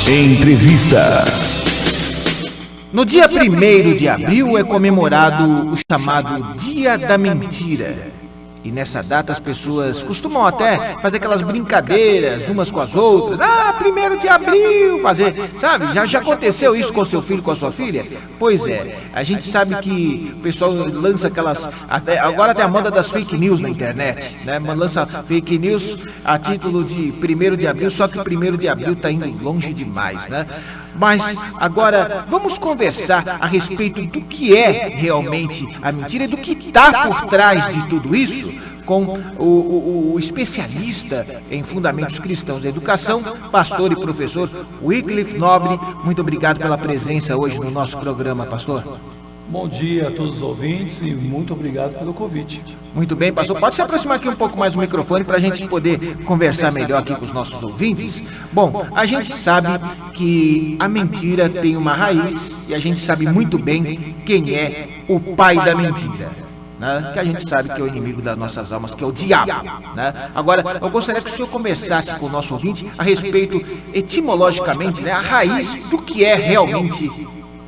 Entrevista. No dia 1º de abril é comemorado o chamado Dia da Mentira. E nessa data as pessoas costumam até fazer aquelas brincadeiras umas com as outras. 1º de abril, fazer, sabe? Já aconteceu isso com seu filho, com a sua filha? Pois é, a gente sabe que o pessoal lança aquelas... Agora tem a moda das fake news na internet, né? Lança fake news a título de 1º de abril, só que o 1º de abril está indo longe demais, né? Mas agora vamos conversar a respeito do que é realmente a mentira e do que está por trás de tudo isso com o especialista em fundamentos cristãos da educação, pastor e professor Wycliffe Nobre. Muito obrigado pela presença hoje no nosso programa, pastor. Bom dia a todos os ouvintes e muito obrigado pelo convite. Muito bem, pastor. Pode se aproximar aqui um pouco mais do microfone para a gente poder conversar melhor aqui com os nossos ouvintes. Bom, a gente sabe que a mentira tem uma raiz e a gente sabe muito bem quem é o pai da mentira, né? Que a gente sabe que é o inimigo das nossas almas, que é o diabo, né? Agora, eu gostaria que o senhor conversasse com o nosso ouvinte a respeito, etimologicamente, né, a raiz do que é realmente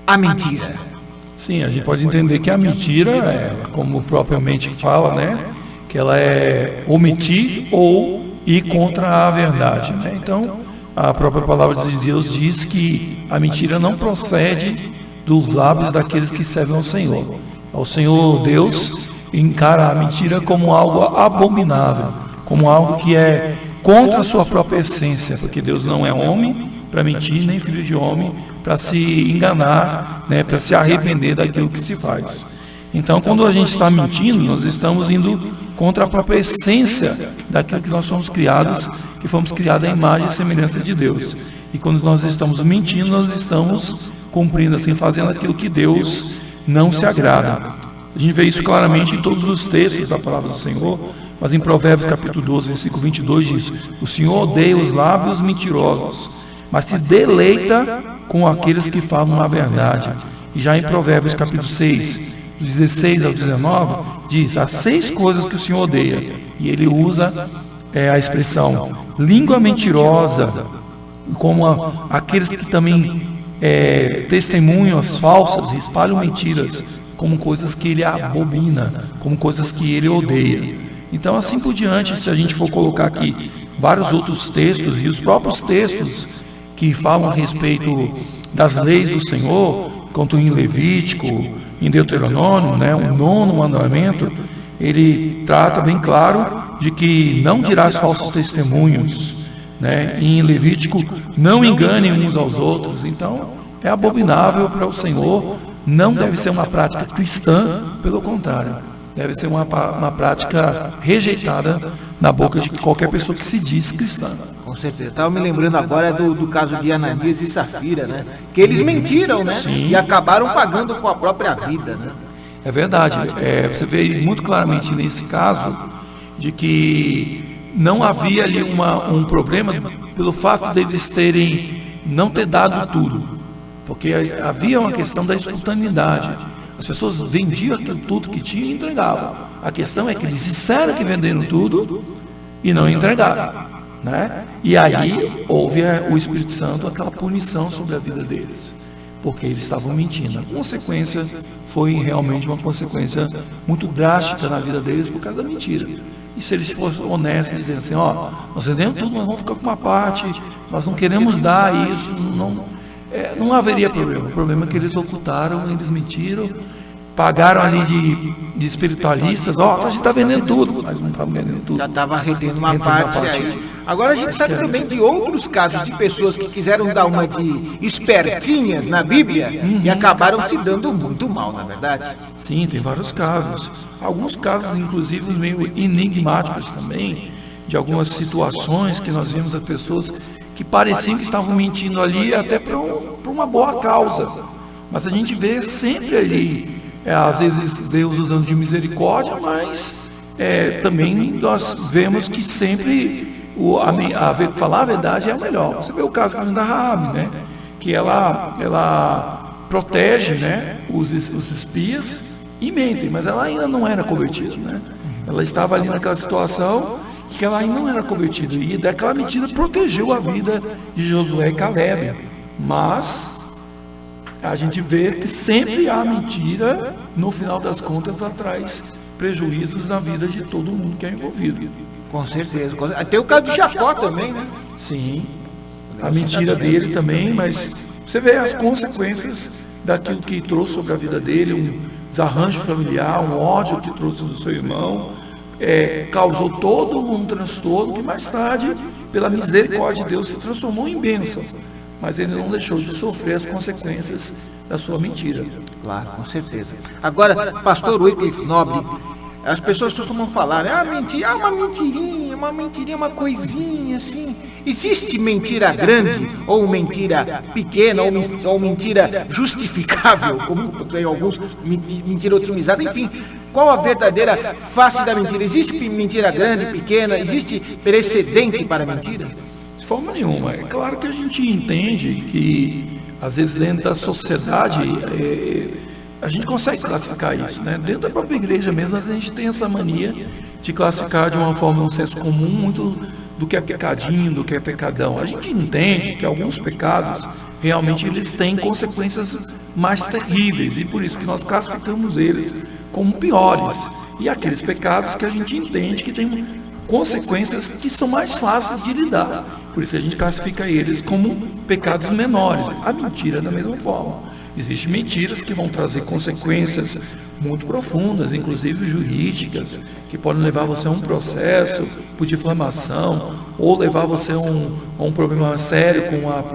a mentira. Sim, a gente pode entender que a mentira, como propriamente fala, né, que ela é omitir ou ir contra a verdade, né? Então, a própria palavra de Deus diz que a mentira não procede dos lábios daqueles que servem ao Senhor. O Senhor Deus encara a mentira como algo abominável, como algo que é contra a sua própria essência, porque Deus não é homem para mentir, nem filho de homem para se enganar, né, para se arrepender daquilo que se faz. Então, quando a gente está mentindo, nós estamos indo contra a própria essência daquilo que nós somos criados, que fomos criados à imagem e semelhança de Deus. E quando nós estamos mentindo, nós estamos cumprindo, assim, fazendo aquilo que Deus não se agrada. A gente vê isso claramente em todos os textos da palavra do Senhor, mas em Provérbios capítulo 12, versículo 22 diz: o Senhor odeia os lábios mentirosos, mas se deleita com aqueles que falam a verdade. E já em Provérbios capítulo 6, 16 ao 19, diz: há 6 coisas que o Senhor odeia. E ele usa a expressão língua mentirosa, como aqueles que também testemunham as falsas e espalham mentiras, como coisas que ele abomina, como coisas que ele odeia. Então, assim por diante, se a gente for colocar aqui vários outros textos e os próprios textos que falam a respeito das leis do Senhor, quanto em Levítico, em Deuteronômio, né, o 9º mandamento, ele trata bem claro de que não dirás falsos testemunhos, né? Em Levítico, não enganem uns aos outros. Então, é abominável para o Senhor, não deve ser uma prática cristã, pelo contrário, deve ser uma prática rejeitada na boca de qualquer pessoa que se diz cristã. Com certeza. Estava me lembrando agora do caso de Ananias e Safira, né? Que eles mentiram, né? Sim. E acabaram pagando com a própria vida, né? É verdade. Você vê muito claramente nesse caso de que não havia ali um problema pelo fato deles não ter dado tudo. Porque havia uma questão da espontaneidade. As pessoas vendiam tudo que tinham e entregavam. A questão é que eles disseram que venderam tudo e não entregaram, né? E aí houve o Espírito Santo, aquela punição sobre a vida deles, porque eles estavam mentindo. A consequência foi realmente uma consequência muito drástica na vida deles por causa da mentira. E se eles fossem honestos, dizendo assim: nós vendemos tudo, mas vamos ficar com uma parte, nós não queremos dar isso, não haveria problema. O problema é que eles ocultaram, eles mentiram, pagaram ali de espiritualistas. A gente está vendendo tudo, mas não estava vendendo tudo. Já estava retendo uma parte aí. Agora a gente sabe também de outros casos de pessoas que quiseram dar uma de espertinhas na Bíblia e acabaram se dando muito mal, na verdade. Sim, tem vários casos. Alguns casos, inclusive, meio enigmáticos também, de algumas situações que nós vimos as pessoas que pareciam que estavam mentindo ali até para uma boa causa. Mas a gente vê sempre ali, às vezes Deus usando de misericórdia, mas também nós vemos que sempre falar a verdade é o melhor. Você vê o caso da Raabe, né? Que ela protege, né, os espias e mentem, mas ela ainda não era convertida, né? Ela estava ali naquela situação que ela ainda não era convertida, e daquela mentira protegeu a vida de Josué e Caleb. Mas a gente vê que sempre há mentira, no final das contas, ela traz prejuízos na vida de todo mundo que é envolvido. Com certeza. Tem o caso de Jacó também, né? Sim, a mentira dele também, mas você vê as consequências daquilo que trouxe sobre a vida dele, um desarranjo familiar, um ódio que trouxe do seu irmão, causou todo um transtorno que mais tarde, pela misericórdia de Deus, se transformou em bênção. Mas ele não deixou de sofrer as consequências da sua mentira. Claro, com certeza. Agora, pastor Wycliffe Nobre, as pessoas costumam falar, mentira, uma mentirinha, uma coisinha assim. Existe mentira grande ou mentira pequena ou mentira justificável, como tem alguns, mentira otimizada, enfim. Qual a verdadeira face da mentira? Existe mentira grande, pequena? Existe precedente para a mentira? De forma nenhuma. É claro que a gente entende que, às vezes, dentro da sociedade, a gente consegue classificar isso, né? Dentro da própria igreja mesmo, a gente tem essa mania de classificar de uma forma, um senso comum, muito do que é pecadinho, do que é pecadão. A gente entende que alguns pecados, realmente, eles têm consequências mais terríveis, e por isso que nós classificamos eles como piores. E aqueles pecados que a gente entende que têm consequências que são mais fáceis de lidar. Por isso a gente classifica eles como pecados menores. A mentira da mesma forma. Existem mentiras que vão trazer consequências muito profundas, inclusive jurídicas, que podem levar você a um processo por difamação, ou levar você a um problema sério,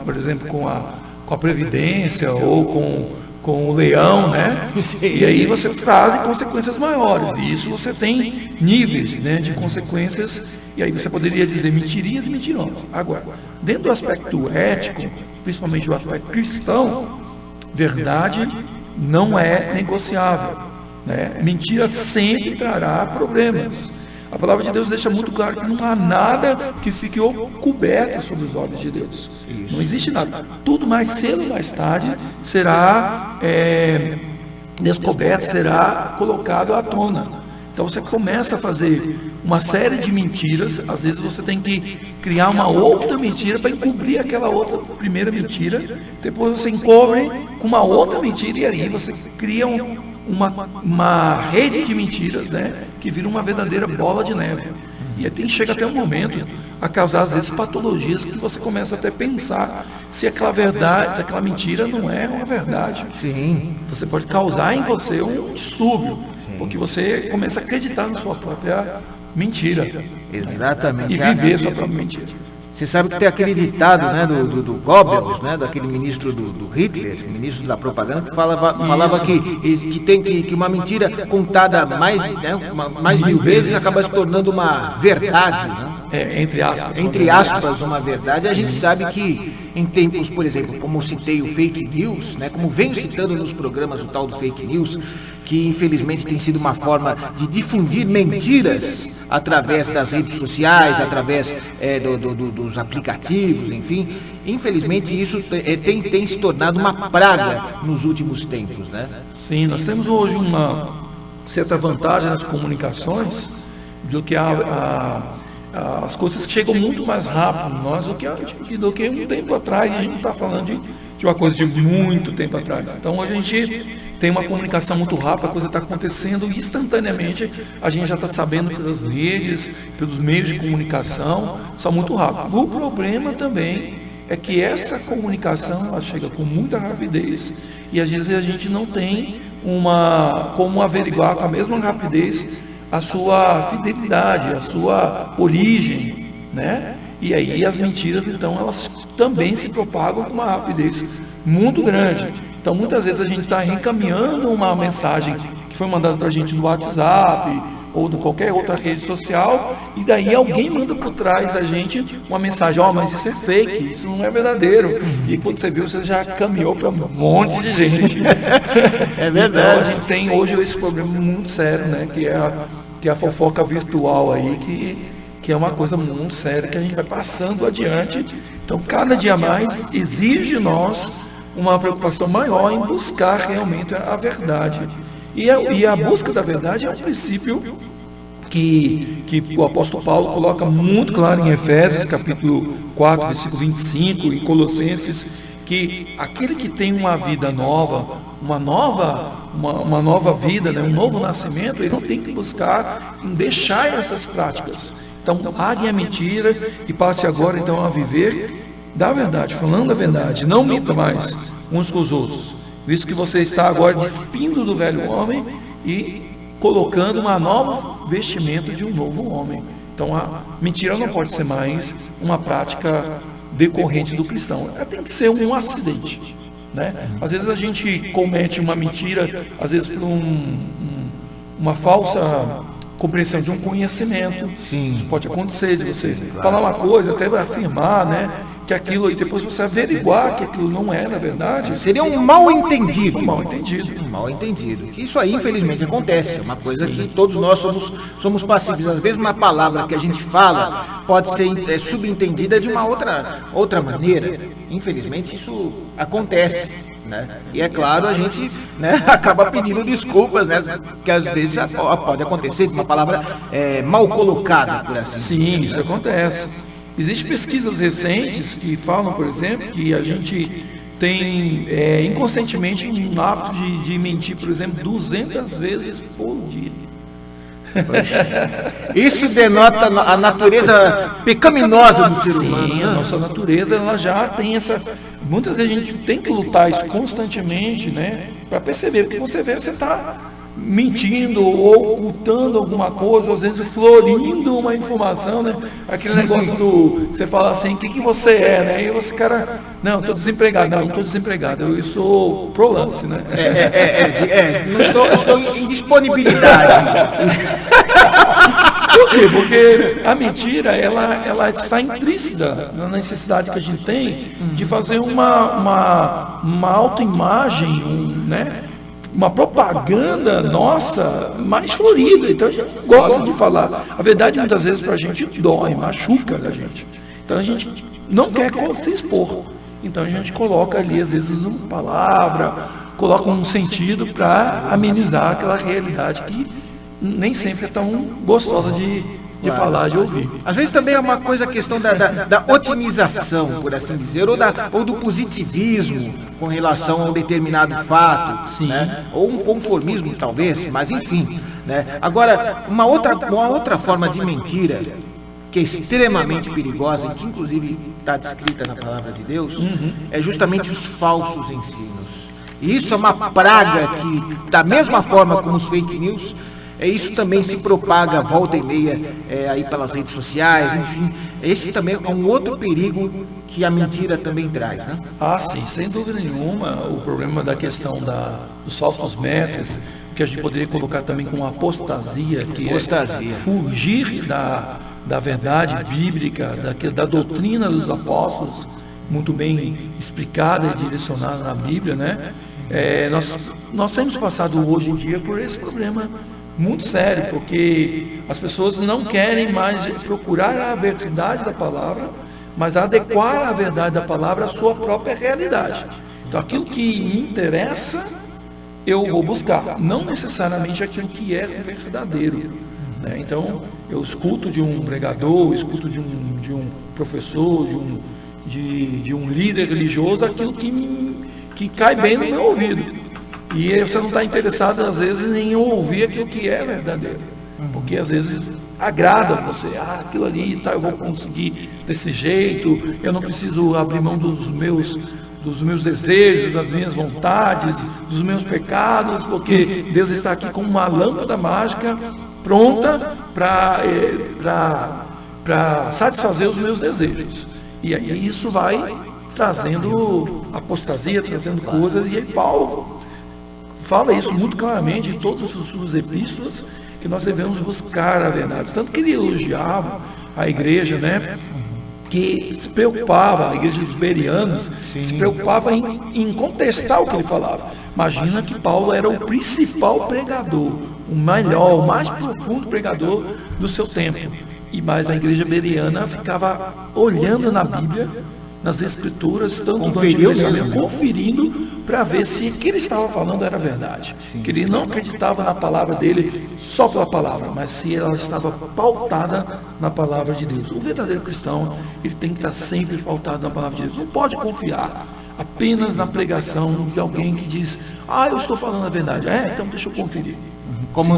por exemplo, com a Previdência, ou com o leão, né? E aí você traz consequências maiores, e isso você tem níveis, né, de consequências, e aí você poderia dizer mentirinhas e mentirões. Agora, dentro do aspecto ético, principalmente o aspecto cristão, verdade não é negociável, né? Mentira sempre trará problemas. A palavra de Deus deixa muito claro que não há nada que fique coberto sobre os olhos de Deus. Não existe nada. Tudo mais cedo ou mais tarde será descoberto, será colocado à tona. Então você começa a fazer uma série de mentiras. Às vezes você tem que criar uma outra mentira para encobrir aquela outra primeira mentira. Depois você encobre com uma outra mentira, e aí você cria uma rede de mentiras, né, que vira uma verdadeira bola de neve. E aí chega até um momento a causar, às vezes, patologias que você começa até a pensar se aquela verdade, se aquela mentira não é uma verdade. Sim. Você pode causar em você um distúrbio, porque você começa a acreditar na sua própria mentira. Exatamente. E viver a sua própria mentira. Você sabe que tem aquele ditado, né, do Goebbels, né, daquele ministro do Hitler, ministro da propaganda, que falava que uma mentira contada mais mil vezes acaba se tornando uma verdade, né? Entre aspas, uma verdade. A gente sabe que em tempos, por exemplo, como eu citei o fake news, né, como venho citando nos programas o tal do fake news, que infelizmente tem sido uma forma de difundir mentiras através das redes sociais, através dos aplicativos, enfim. Infelizmente isso tem se tornado uma praga nos últimos tempos, né? Sim, nós temos hoje uma certa vantagem nas comunicações do que as coisas que chegam muito mais rápido em nós do que um tempo atrás. A gente não está falando de uma coisa de muito tempo atrás. Então hoje a gente tem uma comunicação muito rápida, a coisa está acontecendo instantaneamente, a gente já está sabendo pelas redes, pelos meios de comunicação, só muito rápido. O problema também é que essa comunicação ela chega com muita rapidez, e às vezes a gente não tem como averiguar com a mesma rapidez a sua fidelidade, a sua origem, né? E aí as mentiras, então, elas também se propagam com uma rapidez muito grande. Então, muitas vezes a gente está reencaminhando uma mensagem que foi mandada para a gente no WhatsApp ou de qualquer outra rede social, e daí alguém manda por trás da gente uma mensagem: mas isso é fake, isso não é verdadeiro. E quando você viu, você já caminhou para um monte de gente. É verdade. Então, a gente tem hoje esse problema muito sério, né? Que é a fofoca virtual aí, que é uma coisa muito séria, que a gente vai passando adiante. Então, cada dia mais exige de nós uma preocupação maior em buscar realmente a verdade. E a busca da verdade é um princípio que o apóstolo Paulo coloca muito claro em Efésios, capítulo 4, versículo 25, e Colossenses, que aquele que tem uma vida nova, uma nova vida, né, um novo nascimento, ele não tem que buscar em deixar essas práticas. Então, largue a mentira e passe agora então a viver da verdade, falando a verdade. Não minta mais uns com os outros, visto que você está agora despindo do velho homem e colocando uma nova vestimenta de um novo homem. Então a mentira não pode ser mais uma prática decorrente do cristão. Ela tem que ser um acidente, né? Às vezes a gente comete uma mentira, às vezes por uma falsa compreensão de um conhecimento. Sim. Isso pode acontecer, de você falar uma coisa, até afirmar, né, que aquilo, e depois você averiguar que aquilo não é, na verdade. Seria um mal entendido. Um mal entendido. Um mal entendido. Isso aí, infelizmente, acontece. É uma coisa que todos nós somos passíveis. Às vezes, uma palavra que a gente fala pode ser subentendida de uma outra maneira. Infelizmente, isso acontece, né? E é claro, a gente, né, acaba pedindo desculpas, né, que às vezes pode acontecer de uma palavra mal colocada, por assim dizer. Sim, isso acontece. Existem pesquisas recentes que falam, por exemplo, que a gente tem inconscientemente um hábito de mentir, por exemplo, 200 vezes por dia. Isso denota a natureza pecaminosa do ser humano. Sim, a nossa natureza, ela já tem essa... Muitas vezes a gente tem que lutar isso constantemente, né? Para perceber, porque você vê, você está mentindo ou ocultando alguma coisa, ou às vezes florindo uma informação, né? Aquele negócio do... Você fala assim, o que você é, né? E você, cara... Não, estou desempregado. Não estou desempregado. Eu sou pro lance, né? Não estou em disponibilidade. Por quê? Porque a mentira, ela está intrínseca na necessidade que a gente tem de fazer uma autoimagem, né? Uma propaganda nossa mais florida. Então a gente gosta de falar. A verdade muitas vezes para a gente dói, machuca a gente. Então a gente não quer se expor. Então a gente coloca ali às vezes uma palavra, coloca um sentido para amenizar aquela realidade que nem sempre é tão gostosa de falar, de ouvir. Às vezes também é uma coisa, a questão da otimização, por assim dizer, ou do positivismo com relação a um determinado fato, né? Ou um conformismo talvez, mas enfim, né? Agora, uma outra forma de mentira que é extremamente perigosa, e que inclusive está descrita na palavra de Deus, é justamente os falsos ensinos. E isso é uma praga que, da mesma forma como os fake news, isso também se propaga volta e meia aí pelas redes sociais, enfim. Esse também é um outro perigo que a mentira também traz, né? Ah, sim, sem dúvida nenhuma. O problema da questão dos falsos mestres, que a gente poderia colocar também como apostasia, que é fugir da verdade bíblica, da doutrina dos apóstolos, muito bem explicada e direcionada na Bíblia, né? Nós temos passado hoje em dia por esse problema muito sério, porque as pessoas não querem mais procurar a verdade da palavra, mas adequar a verdade da palavra à sua própria realidade. Então aquilo que me interessa, eu vou buscar, não necessariamente aquilo que é verdadeiro, né? Então eu escuto de um pregador, escuto de um professor, de um líder religioso, aquilo que cai bem no meu ouvido. E você não está interessado, às vezes, em ouvir aquilo que é verdadeiro. Porque, às vezes, agrada você. Aquilo ali, tá, eu vou conseguir desse jeito. Eu não preciso abrir mão dos meus desejos, das minhas vontades, dos meus pecados. Porque Deus está aqui com uma lâmpada mágica pronta para satisfazer os meus desejos. E aí isso vai trazendo apostasia, trazendo coisas. E aí Paulo fala isso muito claramente em todas as suas epístolas, que nós devemos buscar a verdade. Tanto que ele elogiava a igreja, né, que se preocupava, a igreja dos bereanos, se preocupava em contestar o que ele falava. Imagina que Paulo era o principal pregador, o melhor, o mais profundo pregador do seu tempo. Mas a igreja bereana ficava olhando na Bíblia, nas escrituras, tanto do Antigo Testamento, conferindo para ver se o que ele estava falando era verdade. Que ele não acreditava na palavra dele só pela palavra, mas se ela estava pautada na palavra de Deus. O verdadeiro cristão, ele tem que estar sempre pautado na palavra de Deus. Não pode confiar apenas na pregação de alguém que diz: eu estou falando a verdade. Então deixa eu conferir. Como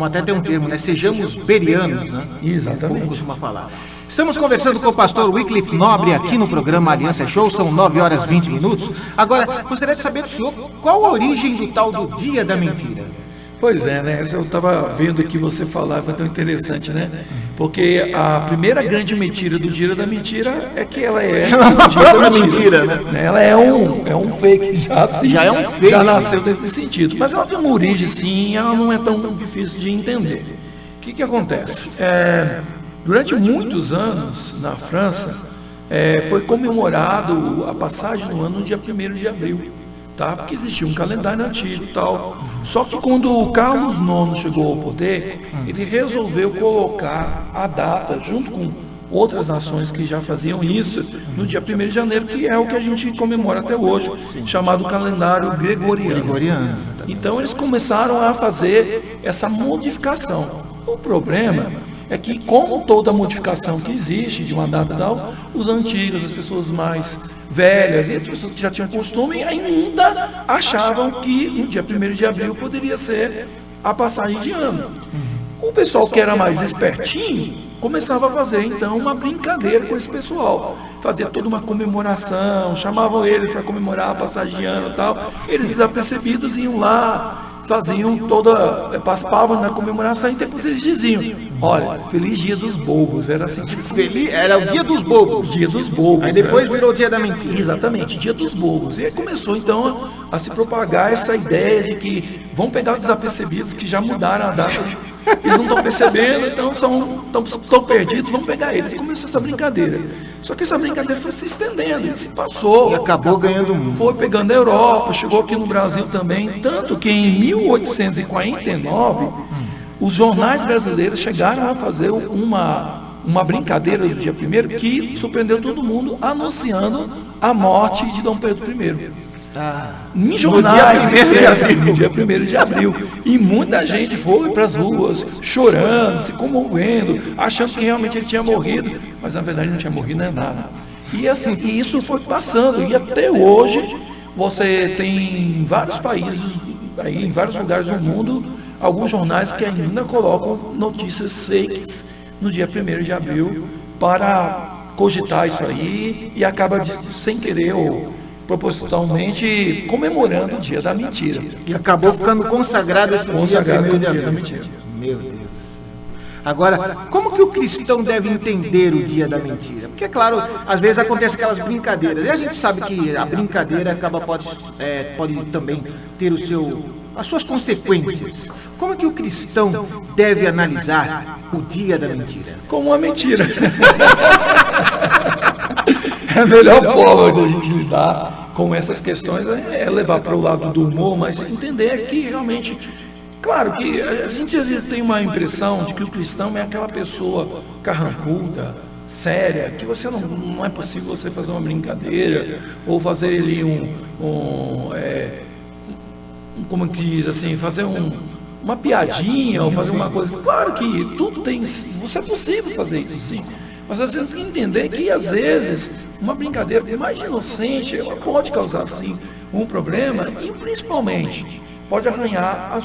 até tem um termo, né? Sejamos berianos, né? Exatamente. Como costuma falar. Estamos conversando com o pastor Wycliffe Nobre aqui no programa Aliança Show, são 9h20. Agora, gostaria de saber do senhor qual a origem do tal do Dia da Mentira. Pois é, né? Eu estava vendo aqui você falar, foi tão interessante, né? Porque a primeira grande mentira do Dia da Mentira é que ela é uma própria mentira, né? Ela é um fake já, assim, já é um fake, já nasceu nesse sentido. Mas ela tem uma origem, sim, ela não é tão difícil de entender. O que acontece? Durante muitos anos, na França, foi comemorado a passagem do ano no dia 1º de abril. Tá? Porque existia um calendário antigo e tal. Só que quando o Carlos IX chegou ao poder, ele resolveu colocar a data, junto com outras nações que já faziam isso, no dia 1º de janeiro, que é o que a gente comemora até hoje, chamado calendário gregoriano. Então eles começaram a fazer essa modificação. O problema é que, como toda modificação que existe de uma data tal, os antigos, as pessoas mais velhas e as pessoas que já tinham costume ainda achavam que no dia 1º de abril poderia ser a passagem de ano. O pessoal que era mais espertinho começava a fazer então uma brincadeira com esse pessoal, fazia toda uma comemoração, chamavam eles para comemorar a passagem de ano e tal. Eles, desapercebidos, iam lá, faziam participavam na comemoração, e depois eles diziam: olha, feliz dia dos bobos. Era assim que eles Era o dia dos bobos. Dia dos bobos. Aí depois virou o dia da mentira. Exatamente, dia dos bobos. E aí começou então a se propagar essa ideia de que vão pegar os desapercebidos que já mudaram a data, eles não estão percebendo, então estão perdidos, vamos pegar eles. E começou essa brincadeira. Só que essa brincadeira foi se estendendo, e se passou. E acabou ganhando muito. Foi pegando a Europa, chegou aqui no Brasil também, tanto que em 1849, os jornais brasileiros chegaram a fazer uma brincadeira do dia 1º que surpreendeu todo mundo, anunciando a morte de Dom Pedro I. Em jornais, no dia 1º de abril. E muita gente foi para as ruas chorando, se comovendo, achando que realmente ele tinha morrido, mas na verdade não tinha morrido, nem nada. E assim, isso foi passando, e até hoje você tem em vários países, aí, em vários lugares do mundo, alguns jornais que ainda colocam notícias fakes no dia 1º de abril para cogitar isso aí, e acaba sem querer ou propositalmente comemorando o dia da mentira. E acabou ficando consagrado esse dia da mentira. Meu Deus. Agora, como que o cristão deve entender o dia da mentira? Porque, é claro, às vezes acontecem aquelas brincadeiras, e a gente sabe que a brincadeira pode também ter as suas consequências. Como que o cristão deve analisar o dia da mentira? Como uma mentira. A melhor forma de a gente lidar com essas questões é levar para o lado do humor, mas entender que realmente, claro que a gente às vezes tem uma impressão de que o cristão é aquela pessoa carrancuda, séria, que você não é possível você fazer uma brincadeira ou fazer ali como que diz assim, fazer uma piadinha ou fazer uma coisa. Claro que tudo tem, você é possível fazer isso, sim. Mas às vezes entender que às vezes uma brincadeira mais inocente, ela pode causar sim um problema, e principalmente pode arranhar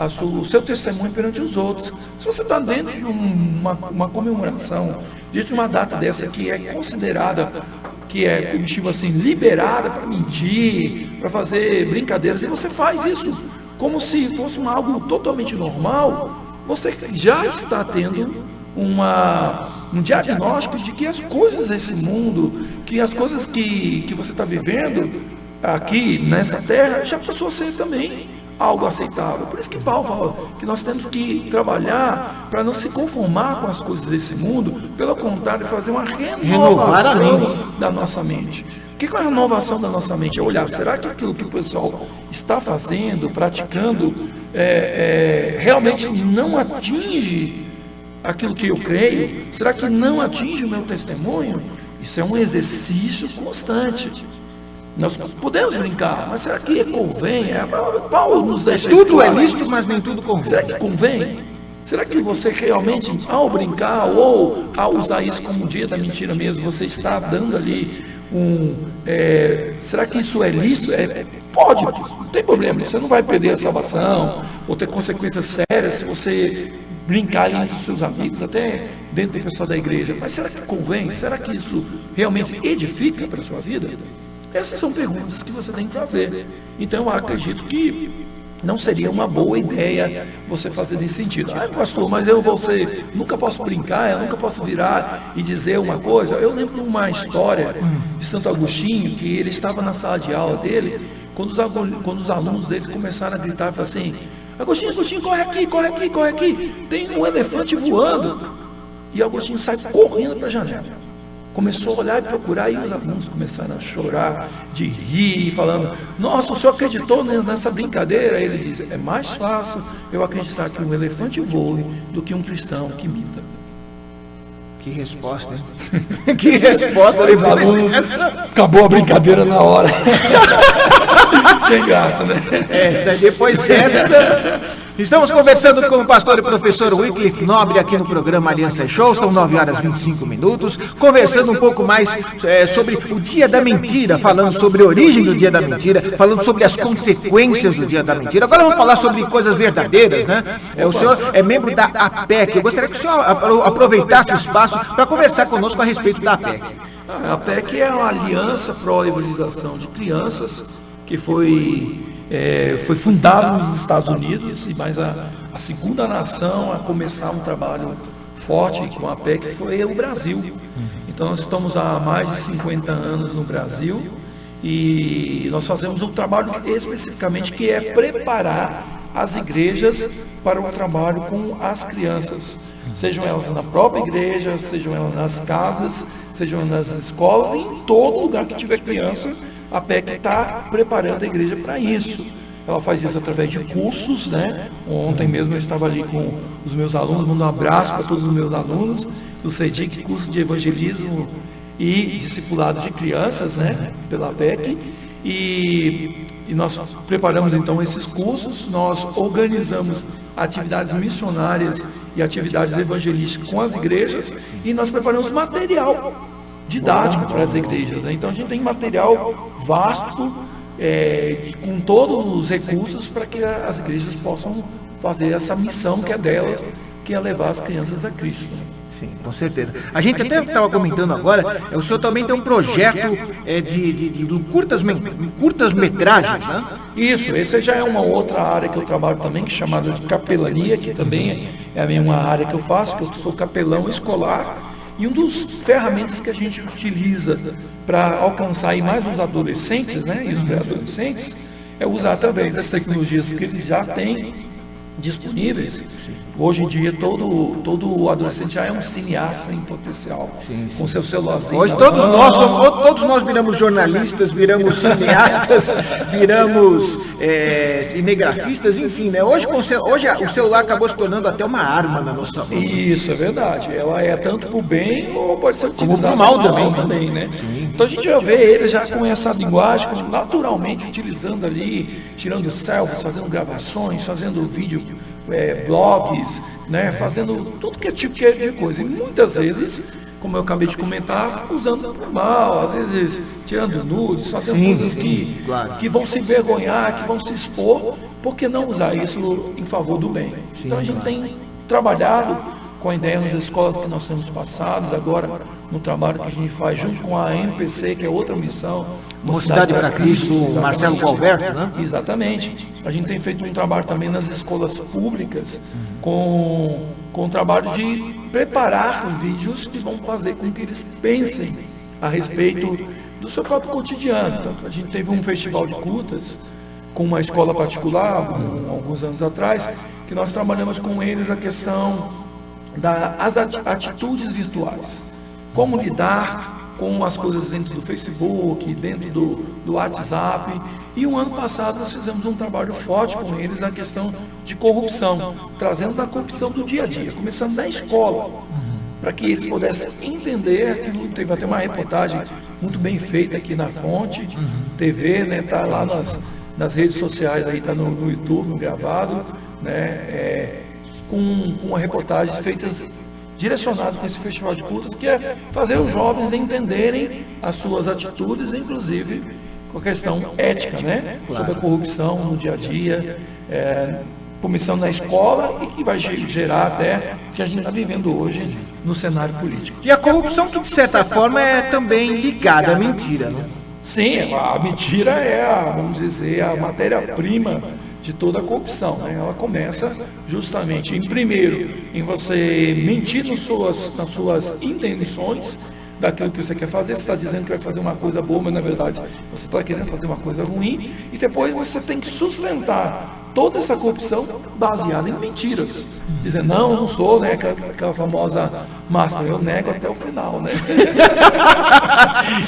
o seu testemunho perante os outros. Se você está dentro de uma comemoração, dentro de uma data dessa que é considerada, que é, como chama assim, liberada para mentir, para fazer brincadeiras, e você faz isso como se fosse algo totalmente normal, você já está tendo um diagnóstico de que as coisas desse mundo, que as coisas que você está vivendo aqui nessa terra, já passou a ser também algo aceitável. Por isso que Paulo fala que nós temos que trabalhar para não se conformar com as coisas desse mundo, pelo contrário, fazer uma renovação da nossa mente. O que é a renovação da nossa mente? É olhar, será que aquilo que o pessoal está fazendo, praticando, realmente não atinge aquilo que eu creio? Será que não atinge o meu testemunho? Isso é um exercício constante. Nós podemos brincar, mas será que convém? Paulo nos deixa Tudo é lícito, mas nem tudo convém. Será que convém? Será que você realmente, ao brincar ou ao usar isso como dia da mentira mesmo, você está dando ali será que isso é lícito? Pode, não tem problema, você não vai perder a salvação ou ter consequências sérias se você brincar ali entre os seus amigos, até dentro do pessoal da igreja. Mas será que convém? Será que isso realmente edifica para a sua vida? Essas são perguntas que você tem que fazer. Então eu acredito que não seria uma boa ideia você fazer nesse sentido. Pastor, mas nunca posso brincar, eu nunca posso virar e dizer uma coisa. Eu lembro de uma história de Santo Agostinho, que ele estava na sala de aula dele, quando os alunos dele começaram a gritar, falaram assim: Agostinho, corre aqui, tem um elefante voando. E Agostinho sai correndo para a janela. Começou a olhar e procurar, e os alunos começaram a chorar, de rir, falando: nossa, o senhor acreditou nessa brincadeira? Ele diz: é mais fácil eu acreditar que um elefante voe do que um cristão que minta. Que resposta, hein? Que resposta. Os alunos, acabou a brincadeira na hora. Sem graça, né? Depois dessa... Estamos conversando com o pastor e professor Wycliffe Nobre aqui no programa Aliança Show, são 9h25, conversando um pouco mais sobre o dia da mentira, falando sobre a origem do dia da mentira, falando sobre as consequências do dia da mentira. Agora vamos falar sobre coisas verdadeiras, né? O senhor é membro da APEC, eu gostaria que o senhor aproveitasse o espaço para conversar conosco a respeito da APEC. A APEC é uma aliança pró-evangelização de crianças, que foi fundado nos Estados Unidos, mas a segunda nação a começar um trabalho forte com a PEC foi o Brasil. Então nós estamos há mais de 50 anos no Brasil e nós fazemos um trabalho especificamente que é preparar as igrejas para o trabalho com as crianças, sejam elas na própria igreja, sejam elas nas casas, sejam nas escolas, e em todo lugar que tiver criança, a PEC está preparando a igreja para isso. Ela faz isso através de cursos, né? Ontem mesmo eu estava ali com os meus alunos, mando um abraço para todos os meus alunos do CEDIC, curso de evangelismo e discipulado de crianças, né? Pela PEC. E nós preparamos então esses cursos, nós organizamos atividades missionárias e atividades evangelísticas com as igrejas e nós preparamos material didático para as igrejas, né? Então a gente tem material vasto, com todos os recursos para que as igrejas possam fazer essa missão que é delas, que é levar as crianças a Cristo. Sim, com certeza. A gente até estava comentando agora, o senhor também tem um projeto de curtas-metragens, né? Isso, essa já é uma outra área que eu trabalho também, que é chamada de capelania, que também é a mesma área que eu faço, que eu sou capelão escolar. E uma das ferramentas que a gente utiliza para alcançar aí mais os adolescentes, né, e os pré-adolescentes, é usar através das tecnologias que eles já têm disponíveis. Hoje em dia todo adolescente já é um cineasta em potencial, com seu celularzinho. Hoje todos nós viramos jornalistas, viramos cineastas, viramos cinegrafistas, enfim, né? Hoje o celular acabou se tornando até uma arma na nossa mão. Isso é verdade. Ela é tanto para o bem ou pode ser utilizada para o mal também, né? Sim. Então a gente já vê ele já com essa linguagem, naturalmente utilizando ali, tirando selfies, fazendo gravações, fazendo vídeo, blogs, né, fazendo tudo que é tipo de coisa. E muitas vezes, como eu acabei de comentar, usando para o mal, às vezes tirando nudes, fazendo coisas que vão se envergonhar, que vão se expor. Por que não usar isso em favor do bem? Então a gente tem trabalhado com a ideia nas escolas que nós temos passados, agora no trabalho que a gente faz junto com a MPC, que é outra missão. Mocidade para Cristo, Marcelo Gualberto, né? Exatamente. A gente tem feito um trabalho também nas escolas públicas, com o trabalho de preparar vídeos que vão fazer com que eles pensem a respeito do seu próprio cotidiano. Então, a gente teve um festival de curtas com uma escola particular, alguns anos atrás, que nós trabalhamos com eles a questão das atitudes virtuais. Como lidar com as coisas dentro do Facebook, dentro do WhatsApp. E o ano passado nós fizemos um trabalho forte com eles na questão de corrupção, trazendo a corrupção do dia a dia, começando na escola, para que eles pudessem entender aquilo. Teve até uma reportagem muito bem feita aqui na Fonte TV, né? Tá lá nas redes sociais, aí tá no YouTube, no gravado, né? Com reportagens feitas direcionadas para esse festival de cultos, que é fazer os jovens entenderem as suas atitudes, inclusive com a questão ética, né? Sobre a corrupção no dia a dia, começando na escola e que vai gerar até o que a gente está vivendo hoje no cenário político. E a corrupção que, de certa forma, é também ligada à mentira, né? Sim, a mentira é, vamos dizer, a matéria-prima de toda a corrupção, né? Ela começa justamente em você mentir nas suas intenções, daquilo que você quer fazer. Você está dizendo que vai fazer uma coisa boa, mas na verdade você está querendo fazer uma coisa ruim, e depois você tem que sustentar toda essa corrupção baseada em mentiras, dizendo, não, eu não sou, né, aquela famosa máxima, eu nego até o final, né?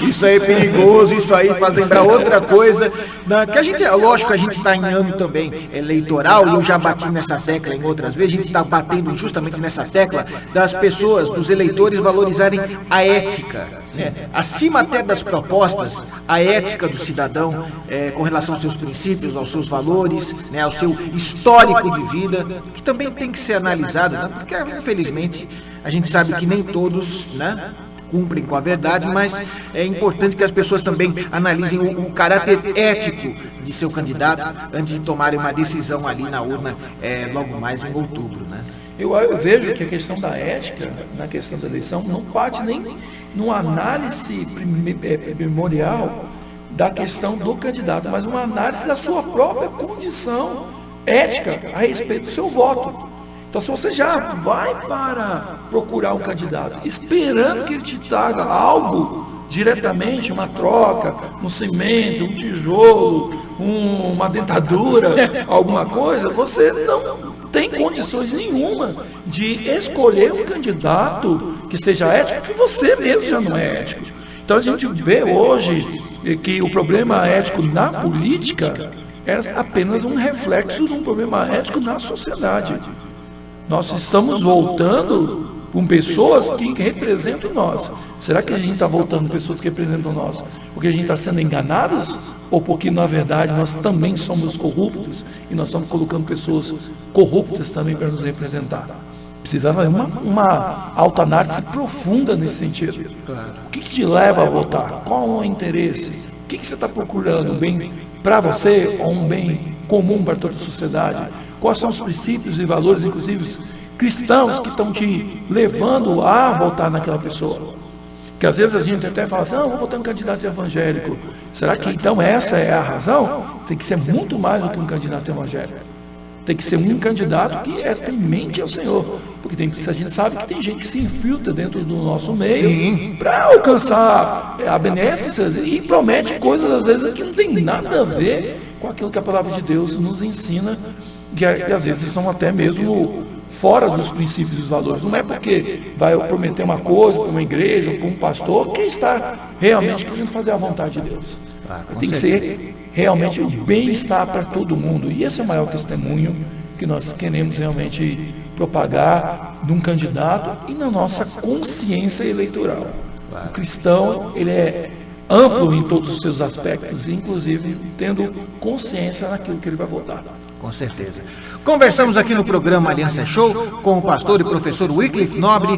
Isso aí é perigoso, isso aí faz lembrar outra coisa, que a gente, lógico, a gente está em ano também eleitoral, e eu já bati nessa tecla em outras vezes, a gente está batendo justamente nessa tecla das pessoas, dos eleitores valorizarem a ética, né? Acima até das propostas, a ética do cidadão, com relação aos seus princípios, aos seus valores, né, ao seu histórico de vida, que também tem que ser analisado, né? Porque infelizmente a gente sabe que nem todos, né, cumprem com a verdade, mas é importante que as pessoas também analisem o caráter ético de seu candidato antes de tomarem uma decisão ali na urna, logo mais em outubro, né? Eu vejo que a questão da ética, na questão da eleição, não parte nem numa análise primordial da questão do candidato, mas uma análise da sua própria condição ética a respeito do seu voto. Então, se você já vai para procurar um candidato esperando que ele te traga algo diretamente, uma troca, um cimento, um tijolo, uma dentadura, alguma coisa, você não tem condições nenhuma de escolher um candidato que seja ético, que você mesmo já não é ético. Então a gente vê hoje que o problema ético na política é apenas um reflexo de um problema ético na sociedade. Nós estamos voltando com pessoas que representam nós. Será que a gente está voltando pessoas que representam nós porque a gente está sendo enganados? Ou porque, na verdade, nós também somos corruptos e nós estamos colocando pessoas corruptas também para nos representar? Precisava uma autoanálise profunda nesse sentido. O que te leva a votar? Qual é o interesse? O que você está procurando? Um bem para você ou um bem comum para toda a sociedade? Quais são os princípios e valores, inclusive cristãos, que estão te levando a votar naquela pessoa? Porque às vezes a gente até fala assim, não, vou votar um candidato evangélico. Será que então essa é a razão? Tem que ser muito mais do que um candidato evangélico. Tem que ser um candidato que é temente ao Senhor. Porque a gente sabe que tem gente que se infiltra dentro do nosso meio para alcançar benéficas e promete coisas às vezes que não tem nada a ver com aquilo que a palavra de Deus nos ensina, que às vezes são até mesmo fora dos princípios e dos valores. Não é porque vai prometer uma coisa para uma igreja, para um pastor, que está realmente querendo fazer a vontade de Deus. Tem que ser realmente o bem-estar para todo mundo. E esse é o maior testemunho que nós queremos realmente propagar de um candidato e na nossa consciência eleitoral. O cristão, ele é amplo em todos os seus aspectos, inclusive tendo consciência naquilo que ele vai votar. Com certeza. Conversamos aqui no programa Aliança Show com o pastor e professor Wycliffe Nobre,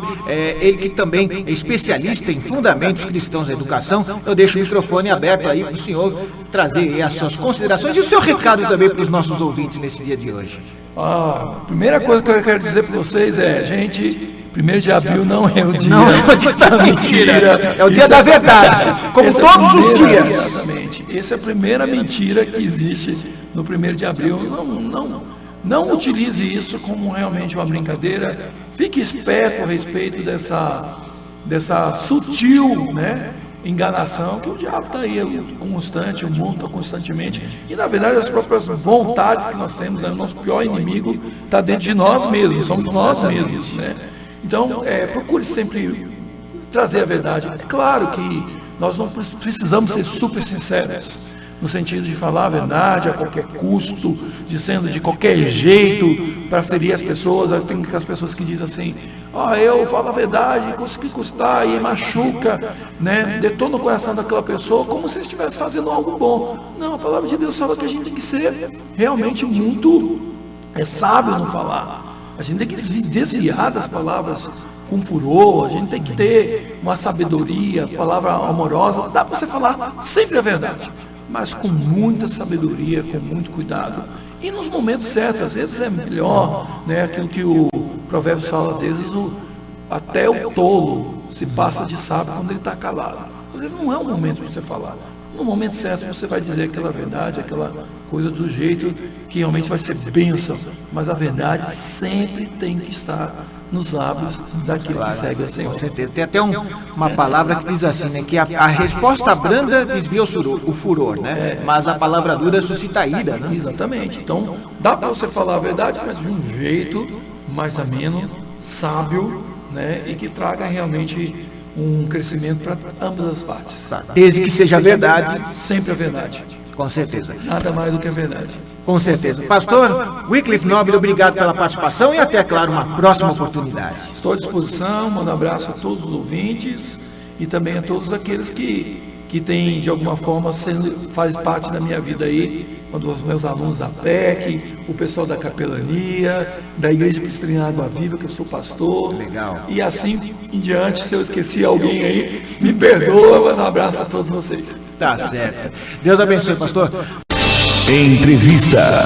ele que também é especialista em fundamentos cristãos da educação. Eu deixo o microfone aberto aí para o senhor trazer aí as suas considerações e o seu recado também para os nossos ouvintes nesse dia de hoje. A primeira coisa que eu quero dizer para vocês é, gente, 1º de abril não é o dia, não é o dia da mentira, é o dia da verdade, como todos os dias. Exatamente. Essa é a primeira mentira que existe no 1º de abril. Não utilize isso como realmente uma brincadeira. Fique esperto a respeito dessa sutil, né, enganação, que o diabo está aí constante, o mundo está constantemente, e na verdade as próprias vontades que nós temos, né, o nosso pior inimigo está dentro de nós mesmos, somos nós mesmos, né? Então, procure sempre trazer a verdade. É claro que nós não precisamos ser super sinceros, no sentido de falar a verdade a qualquer custo, dizendo de qualquer jeito para ferir as pessoas. Tem aquelas pessoas que dizem assim: eu falo a verdade, consegui custar, e machuca, né? Detona o coração daquela pessoa como se estivesse fazendo algo bom. Não, a palavra de Deus fala que a gente tem que ser realmente muito sábio no falar. A gente tem que desviar das palavras com furor, a gente tem que ter uma sabedoria, palavra amorosa. Dá para você falar sempre a verdade, mas com muita sabedoria, com muito cuidado. E nos momentos certos, às vezes é melhor, né? Aquilo que o Provérbios fala, às vezes até o tolo se passa de sábio quando ele está calado. Às vezes não é o momento para você falar. No momento certo você vai dizer aquela verdade, aquela coisa do jeito que realmente vai ser bênção. Mas a verdade sempre tem que estar nos lábios daquele que segue o Senhor. Com certeza. Tem até uma palavra que diz assim, né? Que a resposta branda desvia o furor, né? Mas a palavra dura suscita a ira, né? Exatamente. Então, dá para você falar a verdade, mas de um jeito mais ameno, sábio, né? E que traga realmente um crescimento para ambas as partes. Desde que seja verdade. Sempre a verdade. Com certeza. Nada mais do que a verdade. Com certeza. Pastor Wycliffe Nobre, obrigado pela participação e até, claro, uma próxima oportunidade. Estou à disposição, mando um abraço a todos os ouvintes e também a todos aqueles que têm, de alguma forma, faz parte da minha vida aí, quando os meus alunos da PEC, o pessoal da capelania, da Igreja Presbiteriana Água Viva, que eu sou pastor. Legal. E assim em diante, se eu esqueci alguém aí, me perdoa, mas um abraço a todos vocês. Tá certo. Deus abençoe, pastor. Entrevista.